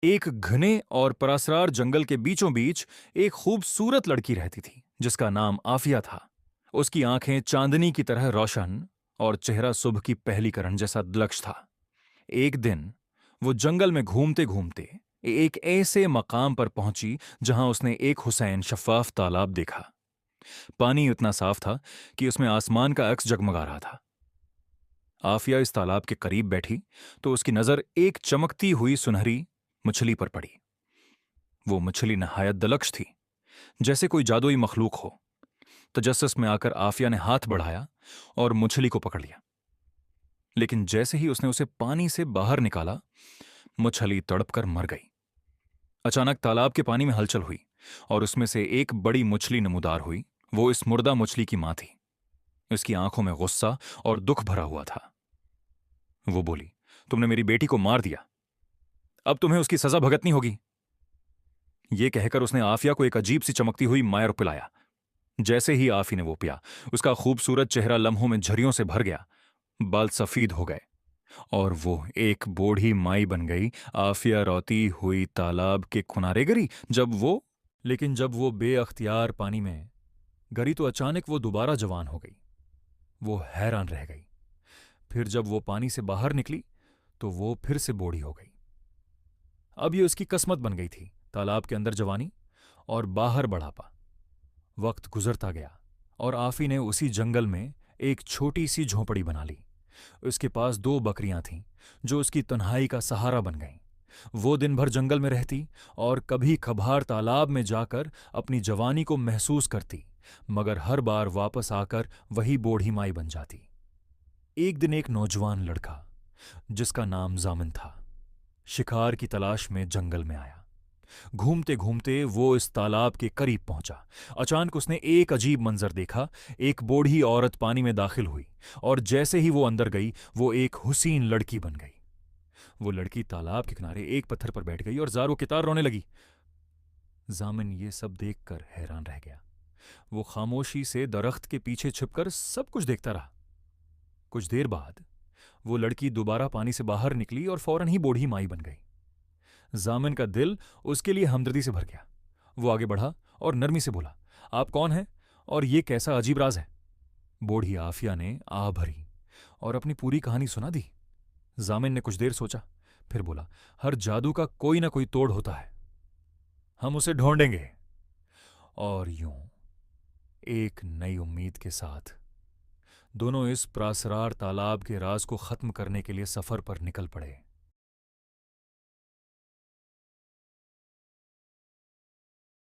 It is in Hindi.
एक घने और परासरार जंगल के बीचों बीच एक खूबसूरत लड़की रहती थी जिसका नाम आफिया था। उसकी आंखें चांदनी की तरह रोशन और चेहरा सुबह की पहली किरण जैसा दिलकश था। एक दिन वो जंगल में घूमते घूमते एक ऐसे मकाम पर पहुंची जहां उसने एक हुसैन शफाफ तालाब देखा। पानी इतना साफ था कि उसमें आसमान का अक्स जगमगा रहा था। आफिया इस तालाब के करीब बैठी तो उसकी नजर एक चमकती हुई सुनहरी मछली पर पड़ी। वो मछली नहायत दलक्ष थी, जैसे कोई जादुई मखलूक हो। तजस्सुस में आकर आफिया ने हाथ बढ़ाया और मछली को पकड़ लिया। लेकिन जैसे ही उसने उसे पानी से बाहर निकाला, मछली तड़पकर मर गई। अचानक तालाब के पानी में हलचल हुई और उसमें से एक बड़ी मछली नमूदार हुई। वो इस मुर्दा मछली की मां थी। इसकी आंखों में गुस्सा और दुख भरा हुआ था। वो बोली, तुमने मेरी बेटी को मार दिया, अब तुम्हें उसकी सजा भुगतनी होगी। ये कहकर उसने आफिया को एक अजीब सी चमकती हुई मायर पिलाया। जैसे ही आफी ने वो पिया, उसका खूबसूरत चेहरा लम्हों में झरियों से भर गया। बाल सफेद हो गए और वो एक बूढ़ी माई बन गई। आफिया रोती हुई तालाब के किनारे गिरी। जब वो बेअख्तियार पानी में गिरी तो अचानक वो दोबारा जवान हो गई। वो हैरान रह गई। फिर जब वो पानी से बाहर निकली तो वो फिर से बूढ़ी हो गई। अब ये उसकी किस्मत बन गई थी, तालाब के अंदर जवानी और बाहर बढ़ापा। वक्त गुजरता गया और आफी ने उसी जंगल में एक छोटी सी झोंपड़ी बना ली। उसके पास दो बकरियां थीं जो उसकी तन्हाई का सहारा बन गईं। वो दिन भर जंगल में रहती और कभी कभार तालाब में जाकर अपनी जवानी को महसूस करती, मगर हर बार वापस आकर वही बूढ़ी माई बन जाती। एक दिन एक नौजवान लड़का जिसका नाम जामिन था, शिकार की तलाश में जंगल में आया। घूमते घूमते वो इस तालाब के करीब पहुंचा। अचानक उसने एक अजीब मंजर देखा। एक बूढ़ी औरत पानी में दाखिल हुई और जैसे ही वो अंदर गई, वो एक हुसीन लड़की बन गई। वो लड़की तालाब के किनारे एक पत्थर पर बैठ गई और जारो की तार रोने लगी। जामिन ये सब देखकर हैरान रह गया। वो खामोशी से दरख्त के पीछे छिपकर सब कुछ देखता रहा। कुछ देर बाद वो लड़की दोबारा पानी से बाहर निकली और फौरन ही बूढ़ी माई बन गई। जामिन का दिल उसके लिए हमदर्दी से भर गया। वो आगे बढ़ा और नरमी से बोला, आप कौन हैं और ये कैसा अजीब राज है? बूढ़ी आफिया ने आ भरी और अपनी पूरी कहानी सुना दी। जामिन ने कुछ देर सोचा, फिर बोला, हर जादू का कोई ना कोई तोड़ होता है, हम उसे ढूंढेंगे। और यूं एक नई उम्मीद के साथ दोनों इस प्रासरार तालाब के राज को खत्म करने के लिए सफर पर निकल पड़े।